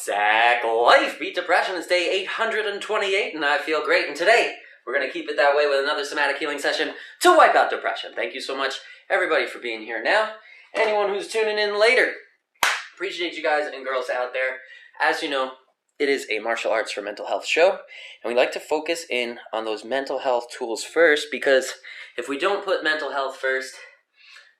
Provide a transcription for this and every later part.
Sack Life Beat Depression is day 828, and I feel great. And today, we're going to keep it that way with another somatic healing session to wipe out depression. Thank you so much, everybody, for being here now. Anyone who's tuning in later, appreciate you guys and girls out there. As you know, it is a martial arts for mental health show, and we like to focus in on those mental health tools first, because if we don't put mental health first,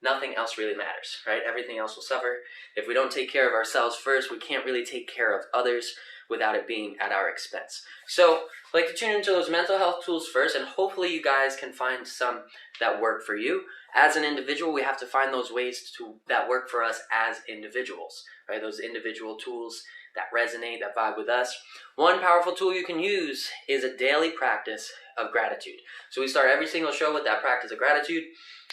nothing else really matters, right? Everything else will suffer. If we don't take care of ourselves first, we can't really take care of others without it being at our expense. So I'd like to tune into those mental health tools first, and hopefully you guys can find some that work for you. As an individual, we have to find those ways that work for us as individuals, right? Those individual tools that resonate, that vibe with us. One powerful tool you can use is a daily practice of gratitude. So we start every single show with that practice of gratitude,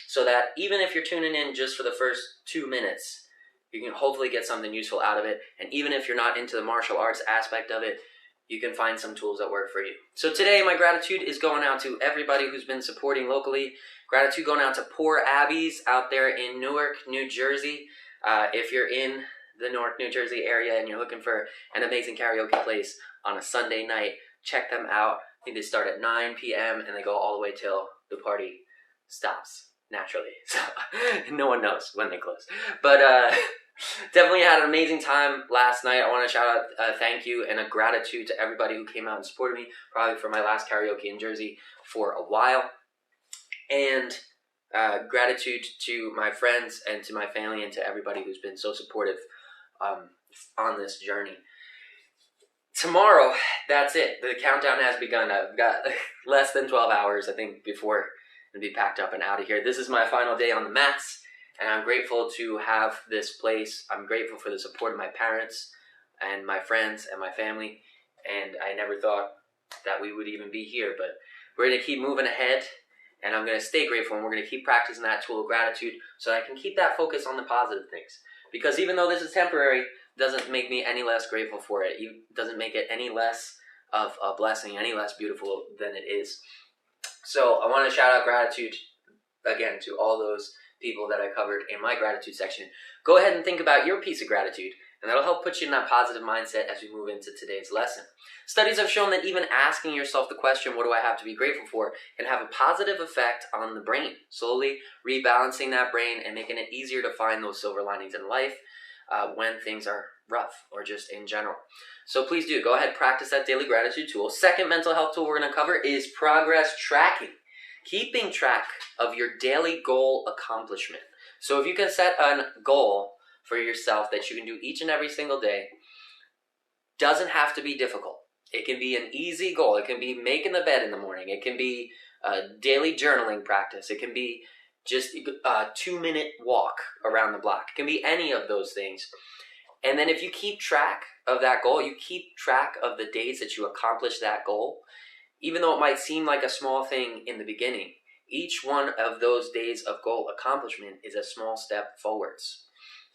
so that even if you're tuning in just for the first 2 minutes, you can hopefully get something useful out of it. And even if you're not into the martial arts aspect of it, you can find some tools that work for you. So today, my gratitude is going out to everybody who's been supporting locally. Gratitude going out to Poor Abby's out there in Newark, New Jersey. If you're in the Newark, New Jersey area and you're looking for an amazing karaoke place on a Sunday night, check them out. I think they start at 9 p.m. and they go all the way till the party stops naturally. So no one knows when they close. But definitely had an amazing time last night. I want to shout out a thank you and a gratitude to everybody who came out and supported me, probably for my last karaoke in Jersey for a while. And gratitude to my friends and to my family and to everybody who's been so supportive on this journey. Tomorrow, that's it. The countdown has begun. I've got less than 12 hours, I think, before I'll be packed up and out of here. This is my final day on the mats, and I'm grateful to have this place. I'm grateful for the support of my parents and my friends and my family, and I never thought that we would even be here, but we're going to keep moving ahead, and I'm going to stay grateful, and we're going to keep practicing that tool of gratitude so I can keep that focus on the positive things. Because even though this is temporary, it doesn't make me any less grateful for it. It doesn't make it any less of a blessing, any less beautiful than it is. So I want to shout out gratitude again to all those people that I covered in my gratitude section. Go ahead and think about your piece of gratitude, and that'll help put you in that positive mindset as we move into today's lesson. Studies have shown that even asking yourself the question, what do I have to be grateful for, can have a positive effect on the brain, slowly rebalancing that brain and making it easier to find those silver linings in life when things are rough or just in general. So please do go ahead, practice that daily gratitude tool. Second mental health tool we're going to cover is progress tracking. Keeping track of your daily goal accomplishment. So if you can set a goal for yourself that you can do each and every single day, doesn't have to be difficult. It can be an easy goal. It can be making the bed in the morning. It can be a daily journaling practice. It can be just a 2-minute walk around the block. It can be any of those things. And then if you keep track of that goal, you keep track of the days that you accomplish that goal, even though it might seem like a small thing in the beginning, each one of those days of goal accomplishment is a small step forwards.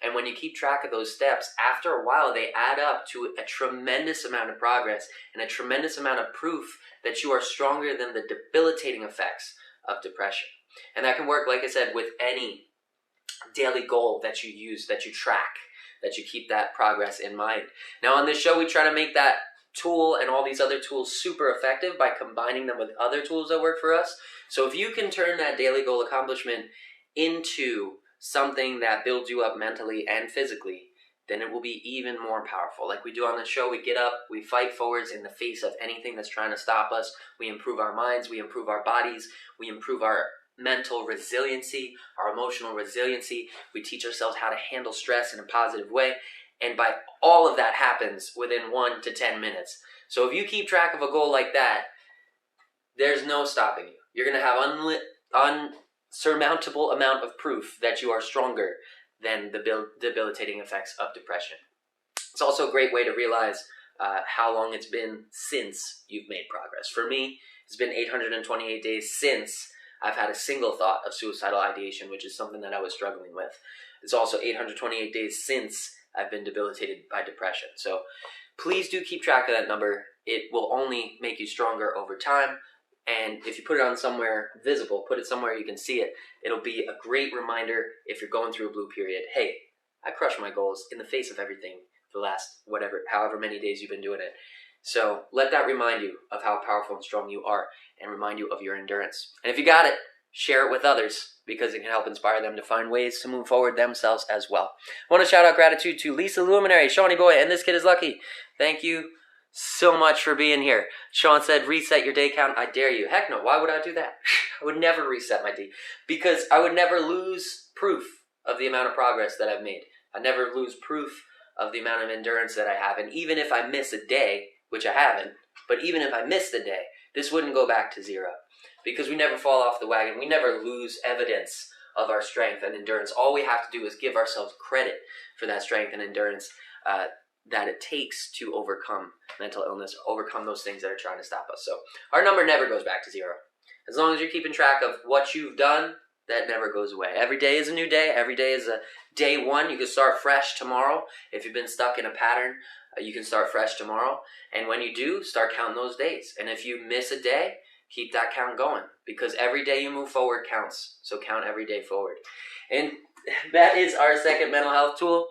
And when you keep track of those steps, after a while, they add up to a tremendous amount of progress and a tremendous amount of proof that you are stronger than the debilitating effects of depression. And that can work, like I said, with any daily goal that you use, that you track, that you keep that progress in mind. Now, on this show, we try to make that tool and all these other tools super effective by combining them with other tools that work for us. So if you can turn that daily goal accomplishment into something that builds you up mentally and physically, then it will be even more powerful. Like we do on the show, we get up, we fight forwards in the face of anything that's trying to stop us. We improve our minds, we improve our bodies, we improve our mental resiliency, our emotional resiliency. We teach ourselves how to handle stress in a positive way. And by all of that happens within 1 to 10 minutes. So if you keep track of a goal like that, there's no stopping you. You're going to have unsurmountable amount of proof that you are stronger than the debilitating effects of depression. It's also a great way to realize how long it's been since you've made progress. For me, it's been 828 days since I've had a single thought of suicidal ideation, which is something that I was struggling with. It's also 828 days since I've been debilitated by depression. So please do keep track of that number. It will only make you stronger over time. And if you put it on somewhere visible, put it somewhere you can see it, it'll be a great reminder if you're going through a blue period. Hey, I crushed my goals in the face of everything the last however many days you've been doing it. So let that remind you of how powerful and strong you are and remind you of your endurance. And if you got it, share it with others because it can help inspire them to find ways to move forward themselves as well. I want to shout out gratitude to Lisa Luminary, Shawnee Boy, and This Kid Is Lucky. Thank you so much for being here. Sean said, reset your day count. I dare you. Heck no. Why would I do that? I would never reset my day because I would never lose proof of the amount of progress that I've made. I never lose proof of the amount of endurance that I have. And even if I miss a day, which I haven't, but even if I missed a day, this wouldn't go back to zero because we never fall off the wagon. We never lose evidence of our strength and endurance. All we have to do is give ourselves credit for that strength and endurance that it takes to overcome mental illness, overcome those things that are trying to stop us. So our number never goes back to zero. As long as you're keeping track of what you've done, that never goes away. Every day is a new day. Every day is a day one. You can start fresh tomorrow. If you've been stuck in a pattern, you can start fresh tomorrow. And when you do, start counting those days. And if you miss a day, keep that count going because every day you move forward counts. So count every day forward. And that is our second mental health tool.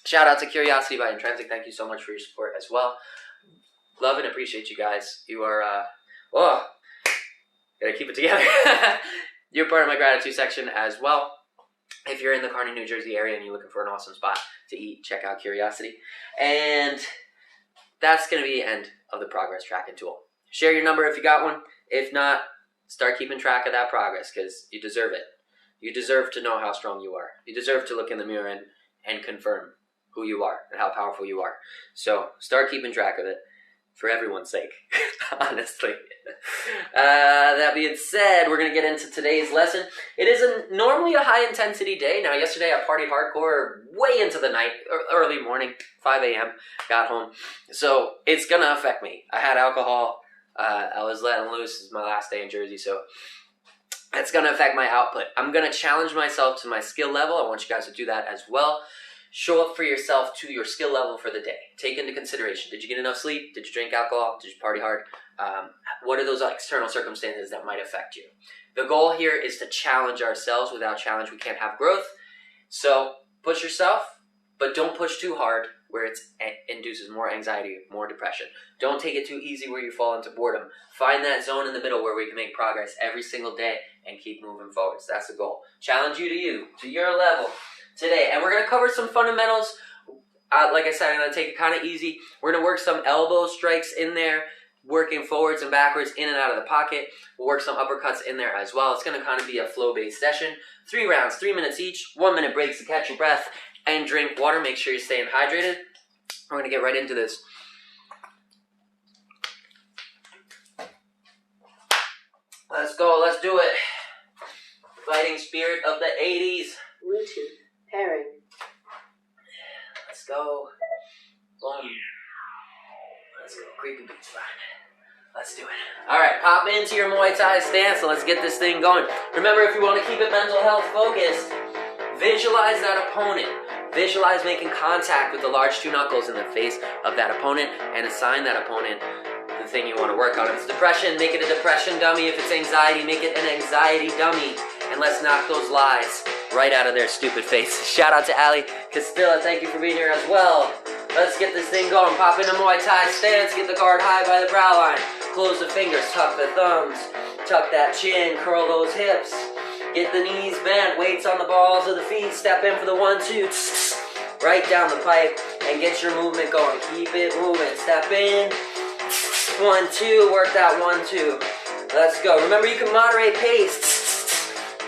Shout out to Curiosity by Intrinsic. Thank you so much for your support as well. Love and appreciate you guys. You are, gotta keep it together. You're part of my gratitude section as well. If you're in the Kearney, New Jersey area and you're looking for an awesome spot to eat, check out Curiosity. And that's going to be the end of the progress tracking tool. Share your number if you got one. If not, start keeping track of that progress because you deserve it. You deserve to know how strong you are. You deserve to look in the mirror and confirm who you are and how powerful you are. So start keeping track of it for everyone's sake, honestly. That being said, we're going to get into today's lesson. It is normally a high-intensity day. Now, yesterday I partied hardcore way into the night, early morning, 5 a.m., got home. So it's going to affect me. I had alcohol. I was letting loose. It's my last day in Jersey, so it's going to affect my output. I'm going to challenge myself to my skill level. I want you guys to do that as well. Show up for yourself to your skill level for the day. Take into consideration, did you get enough sleep? Did you drink alcohol? Did you party hard? What are those external circumstances that might affect you? The goal here is to challenge ourselves. Without challenge, we can't have growth. So push yourself, but don't push too hard where it induces more anxiety, more depression. Don't take it too easy where you fall into boredom. Find that zone in the middle where we can make progress every single day and keep moving forward. So that's the goal. Challenge you to your level today. And we're going to cover some fundamentals. Like I said, I'm going to take it kind of easy. We're going to work some elbow strikes in there, working forwards and backwards, in and out of the pocket. We'll work some uppercuts in there as well. It's going to kind of be a flow-based session. 3 rounds, 3 minutes each, 1 minute breaks to catch your breath and drink water. Make sure you're staying hydrated. We're going to get right into this. Let's go. Let's do it. Fighting spirit of the 80s. Bluetooth pairing. Let's go. Boom. Let's go. Creepy beats fine. Let's do it. Alright, pop into your Muay Thai stance and let's get this thing going. Remember, if you want to keep it mental health focused, visualize that opponent. Visualize making contact with the large 2 knuckles in the face of that opponent and assign that opponent the thing you want to work on. If it's depression, make it a depression dummy. If it's anxiety, make it an anxiety dummy. And let's knock those lies right out of their stupid faces. Shout out to Ali Castilla. Thank you for being here as well. Let's get this thing going. Pop into Muay Thai stance. Get the guard high by the brow line. Close the fingers. Tuck the thumbs. Tuck that chin. Curl those hips. Get the knees bent. Weights on the balls of the feet. Step in for the 1-2. Right down the pipe. And get your movement going. Keep it moving. Step in. 1-2. Work that 1-2. Let's go. Remember, you can moderate pace,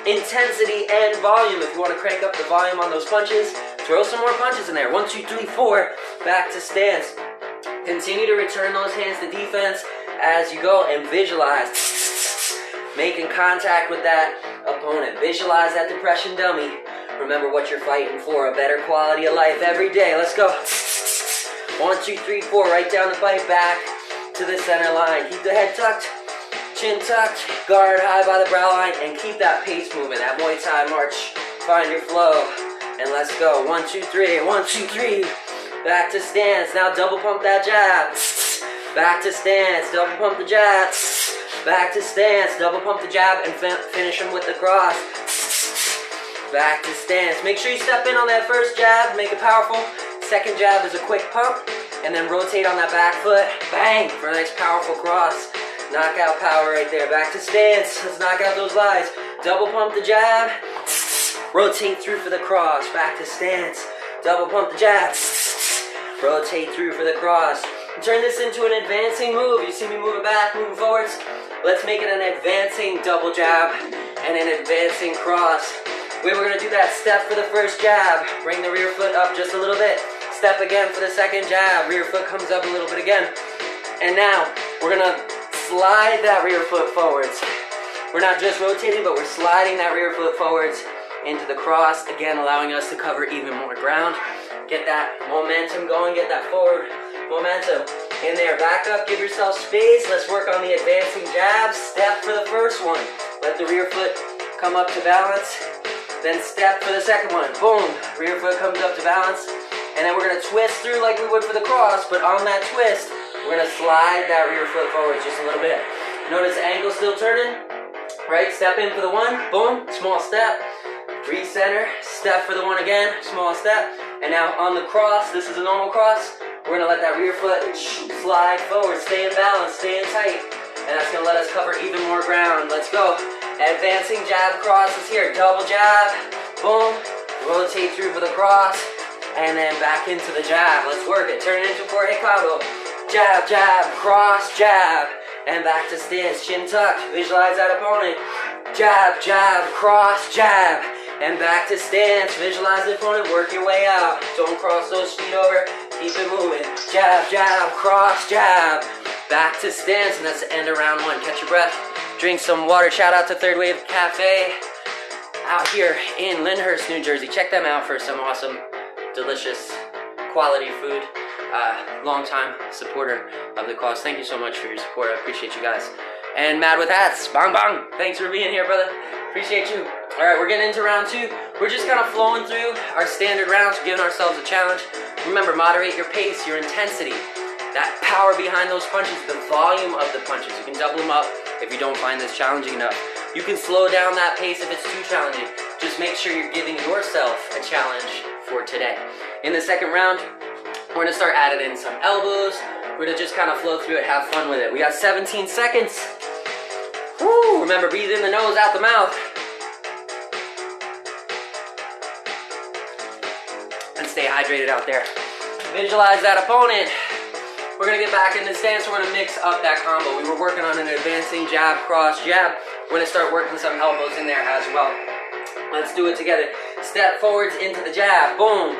intensity, and volume. If you want to crank up the volume on those punches, throw some more punches in there. 1, 2, 3, 4. Back to stance. Continue to return those hands to defense as you go and visualize making contact with that opponent. Visualize that depression dummy. Remember what you're fighting for, a better quality of life every day. Let's go. 1, 2, 3, 4. Right down the pipe, back to the center line. Keep the head tucked. Chin tucked, guard high by the brow line, and keep that pace moving, that Muay Thai march. Find your flow, and let's go. 1, 2, 3, 1, 2, 3. Back to stance, now double pump that jab. Back to stance, double pump the jab. Back to stance, double pump the jab, and finish them with the cross. Back to stance. Make sure you step in on that first jab, make it powerful. Second jab is a quick pump, and then rotate on that back foot. Bang! For a nice powerful cross. Knockout power right there. Back to stance. Let's knock out those lies. Double pump the jab. Rotate through for the cross. Back to stance. Double pump the jab. Rotate through for the cross. Turn this into an advancing move. You see me moving back, moving forwards. Let's make it an advancing double jab and an advancing cross. We're going to do that step for the first jab. Bring the rear foot up just a little bit. Step again for the second jab. Rear foot comes up a little bit again. And now, we're going to slide that rear foot forwards. We're not just rotating, but we're sliding that rear foot forwards into the cross. Again, allowing us to cover even more ground. Get that momentum going. Get that forward momentum. In there, back up, give yourself space. Let's work on the advancing jab. Step for the first one. Let the rear foot come up to balance. Then step for the second one. Boom, rear foot comes up to balance. And then we're gonna twist through like we would for the cross, but on that twist, we're gonna slide that rear foot forward just a little bit. Notice the ankle still turning, right? Step in for the one, boom, small step. Recenter, step for the one again, small step. And now on the cross, this is a normal cross. We're gonna let that rear foot slide forward, stay in balance, stay in tight. And that's gonna let us cover even more ground. Let's go. Advancing jab cross is here. Double jab, boom, rotate through for the cross, and then back into the jab. Let's work it. Turn it into a four-hit combo. Jab, jab, cross, jab, and back to stance. Chin tucked. Visualize that opponent. Jab, jab, cross, jab, and back to stance. Visualize the opponent. Work your way out. Don't cross those feet over. Keep it moving. Jab, jab, cross, jab. Back to stance, and that's the end of round one. Catch your breath. Drink some water. Shout out to Third Wave Cafe out here in Lyndhurst, New Jersey. Check them out for some awesome, delicious, quality food. Long-time supporter of the cause. Thank you so much for your support. I appreciate you guys. And Mad with Hats, bang bang. Thanks for being here, brother. Appreciate you. All right, we're getting into round two. We're just kind of flowing through our standard rounds, giving ourselves a challenge. Remember, moderate your pace, your intensity, that power behind those punches, the volume of the punches. You can double them up if you don't find this challenging enough. You can slow down that pace if it's too challenging. Just make sure you're giving yourself a challenge for today. In the second round, we're gonna start adding in some elbows. We're gonna just kind of flow through it, have fun with it. We got 17 seconds. Woo! Remember, breathe in the nose, out the mouth. And stay hydrated out there. Visualize that opponent. We're gonna get back into stance. We're gonna mix up that combo. We were working on an advancing jab, cross, jab. We're gonna start working some elbows in there as well. Let's do it together. Step forwards into the jab, boom.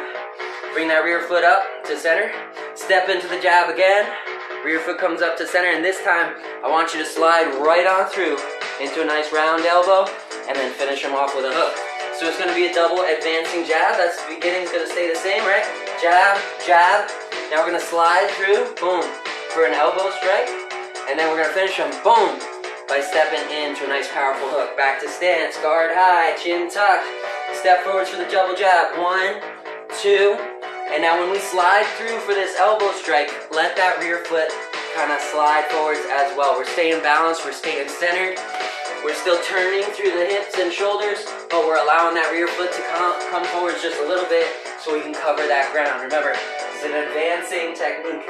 Bring that rear foot up to center. Step into the jab again. Rear foot comes up to center, and this time, I want you to slide right on through into a nice round elbow, and then finish them off with a hook. So it's gonna be a double advancing jab. That's the beginning, is gonna stay the same, right? Jab, jab. Now we're gonna slide through, boom, for an elbow strike. And then we're gonna finish them, boom, by stepping into a nice powerful hook. Back to stance, guard high, chin tucked. Step forwards for the double jab, 1, 2. And now when we slide through for this elbow strike, let that rear foot kind of slide forwards as well. We're staying balanced, we're staying centered. We're still turning through the hips and shoulders, but we're allowing that rear foot to come forwards just a little bit so we can cover that ground. Remember, it's an advancing technique.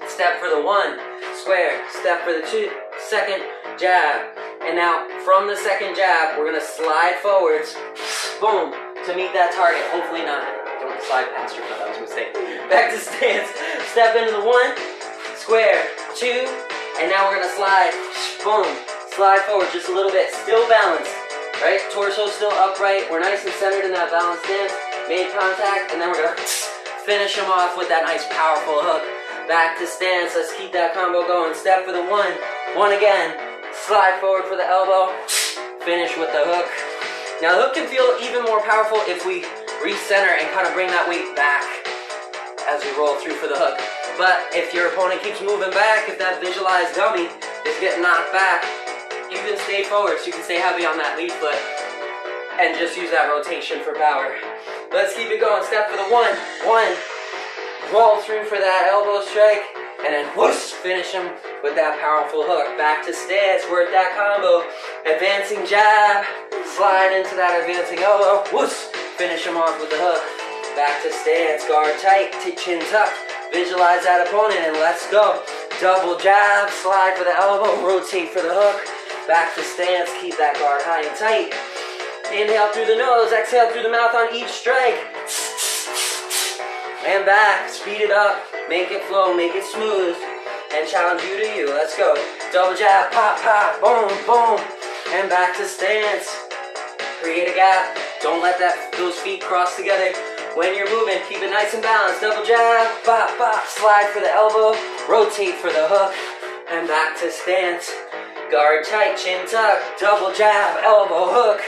Step for the one, square. Step for the two, second, jab. And now from the second jab, we're gonna slide forwards, boom, to meet that target. Hopefully not. Don't slide past your foot, that was a mistake. Back to stance. Step into the one, square, two, and now we're gonna slide, boom. Slide forward just a little bit, still balanced, right? Torso still upright. We're nice and centered in that balanced stance. Made contact, and then we're gonna finish them off with that nice powerful hook. Back to stance, let's keep that combo going. Step for the one, one again. Slide forward for the elbow, finish with the hook. Now the hook can feel even more powerful if we recenter and kind of bring that weight back as we roll through for the hook. But if your opponent keeps moving back, if that visualized dummy is getting knocked back, you can stay forward, so you can stay heavy on that lead foot and just use that rotation for power. Let's keep it going. Step for the one, roll through for that elbow strike, and then whoosh, finish them with that powerful hook. Back to stance, work that combo. Advancing jab, slide into that advancing elbow, whoosh, finish them off with the hook. Back to stance, guard tight, chin tuck. Visualize that opponent and let's go. Double jab, slide for the elbow, rotate for the hook. Back to stance, keep that guard high and tight. Inhale through the nose, exhale through the mouth on each strike. And back, speed it up, make it flow, make it smooth. And challenge you to you, let's go. Double jab, pop, pop, boom, boom. And back to stance. Create a gap, don't let those feet cross together. When you're moving, keep it nice and balanced. Double jab, pop, pop, slide for the elbow, rotate for the hook, and back to stance. Guard tight, chin tuck, double jab, elbow hook,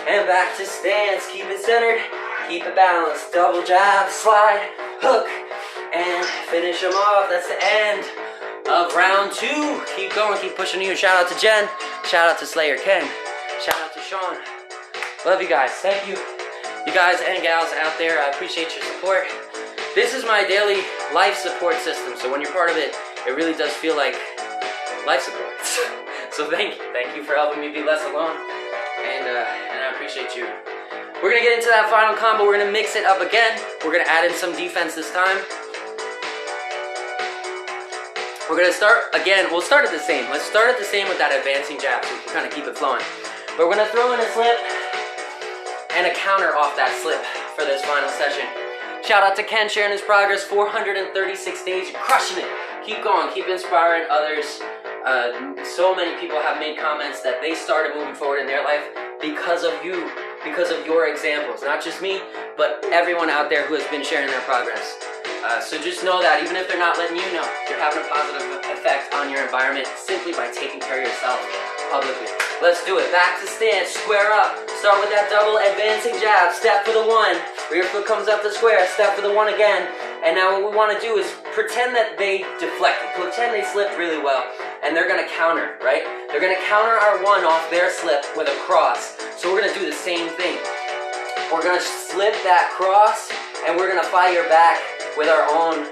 and back to stance. Keep it centered, keep it balanced. Double jab, slide, hook, and finish them off. That's the end of round 2. Keep going, keep pushing you. Shout out to Jen, shout out to Slayer Ken, shout out to Sean. Love you guys, thank you. You guys and gals out there, I appreciate your support. This is my daily life support system, so when you're part of it, it really does feel like life support. So thank you for helping me be less alone, and I appreciate you. We're gonna get into that final combo. We're gonna mix it up again. We're gonna add in some defense this time. We're gonna start again. We'll start at the same. Let's start at the same with that advancing jab, so we can kind of keep it flowing. But we're gonna throw in a slip and a counter off that slip for this final session. Shout out to Ken sharing his progress, 436 days, you're crushing it. Keep going, keep inspiring others. So many people have made comments that they started moving forward in their life because of you, because of your examples. Not just me, but everyone out there who has been sharing their progress. So just know that even if they're not letting you know, you're having a positive effect on your environment simply by taking care of yourself publicly. Let's do it. Back to stance, square up. Start with that double advancing jab. Step for the 1. Rear foot comes up to square. Step for the 1 again. And now what we want to do is pretend that they deflected. Pretend they slipped really well. And they're going to counter, right? They're going to counter our 1 off their slip with a cross. So we're going to do the same thing. We're going to slip that cross and we're going to fire back with our own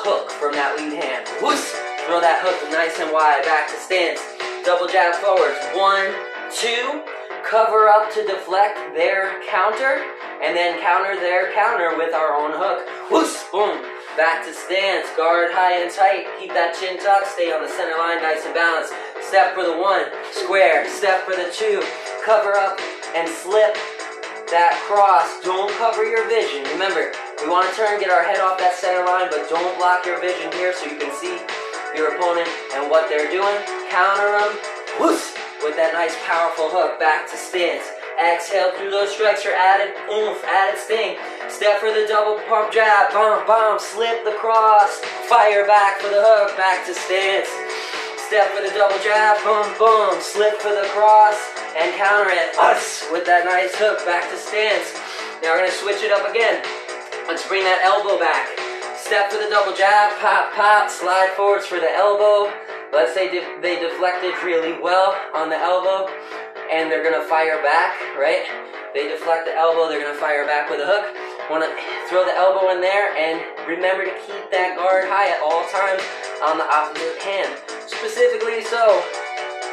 hook from that lead hand. Whoosh! Throw that hook nice and wide. Back to stance. Double jab forwards. 1, 2. Cover up to deflect their counter, and then counter their counter with our own hook. Whoosh! Boom! Back to stance. Guard high and tight. Keep that chin tucked. Stay on the center line, nice and balanced. Step for the 1. Square. Step for the 2. Cover up and slip that cross. Don't cover your vision. Remember, we want to turn, get our head off that center line, but don't block your vision here so you can see your opponent and what they're doing. Counter them. Whoosh! With that nice powerful hook. Back to stance. Exhale through those strikes for added oomph, added sting. Step for the double pump jab. Bump, bump. Slip the cross. Fire back for the hook. Back to stance. Step for the double jab. Boom, boom. Slip for the cross. And counter it. With that nice hook. Back to stance. Now we're going to switch it up again. Let's bring that elbow back. Step for the double jab. Pop, pop. Slide forwards for the elbow. Let's say they deflected really well on the elbow, and they're gonna fire back, right? They deflect the elbow, they're gonna fire back with a hook. Wanna throw the elbow in there, and remember to keep that guard high at all times on the opposite hand. Specifically so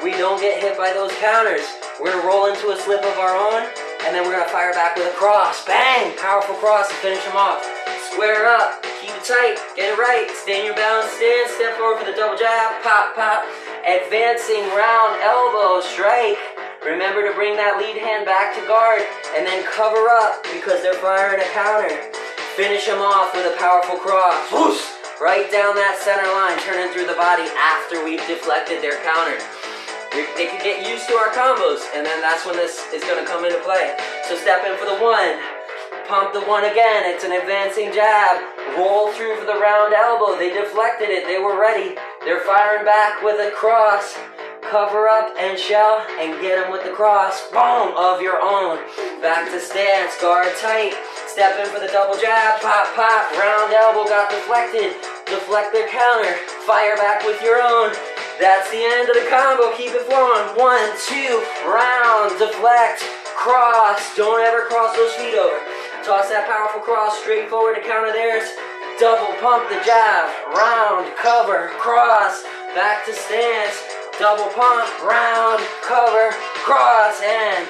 we don't get hit by those counters. We're gonna roll into a slip of our own, and then we're gonna fire back with a cross. Bang! Powerful cross to finish them off. Square up, keep it tight, get it right, stay in your balanced stance, step forward for the double jab, pop, pop, advancing round elbow strike. Remember to bring that lead hand back to guard, and then cover up because they're firing a counter. Finish them off with a powerful cross. Whoosh! Right down that center line, turning through the body after we've deflected their counter. They can get used to our combos, and then that's when this is going to come into play. So step in for the 1. Pump the 1 again. It's an advancing jab. Roll through for the round elbow. They deflected it. They were ready. They're firing back with a cross. Cover up and shell and get them with the cross. Boom! Of your own. Back to stance. Guard tight. Step in for the double jab. Pop, pop. Round elbow got deflected. Deflect their counter. Fire back with your own. That's the end of the combo. Keep it flowing. 1, 2. Round. Deflect. Cross. Don't ever cross those feet over. Toss that powerful cross straight forward to counter theirs. Double pump the jab. Round, cover, cross. Back to stance. Double pump, round, cover, cross, and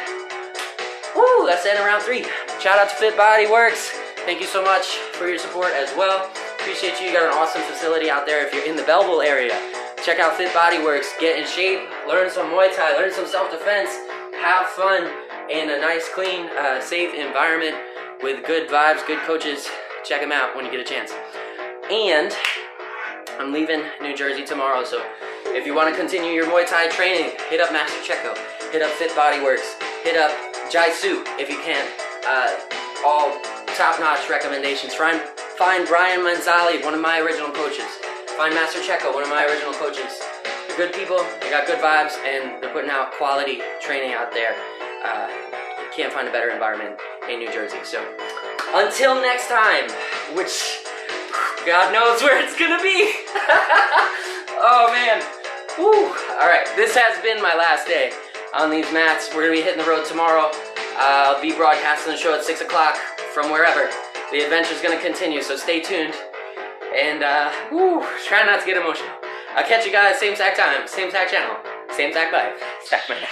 woo, that's the end of round 3. Shout out to Fit Body Works. thank you so much for your support as well. Appreciate you. You got an awesome facility out there. If you're in the Belleville area, check out Fit Body Works. Get in shape, learn some Muay Thai, learn some self-defense, have fun in a nice, clean, safe environment with good vibes, good coaches. Check them out when you get a chance. And I'm leaving New Jersey tomorrow, so if you want to continue your Muay Thai training, hit up Master Checo, hit up Fit Body Works, hit up Jaisu if you can. All top-notch recommendations. Find Brian Manzali, one of my original coaches. Find Master Checo, one of my original coaches. They're good people, they got good vibes, and they're putting out quality training out there. Can't find a better environment in New Jersey. So until next time, which God knows where it's gonna be. Oh man. Woo. Alright, this has been my last day on these mats. We're gonna be hitting the road tomorrow. I'll be broadcasting the show at 6 o'clock from wherever. The adventure's gonna continue, so stay tuned. And try not to get emotional. I'll catch you guys same exact time, same exact channel, same exact vibe. Stack man.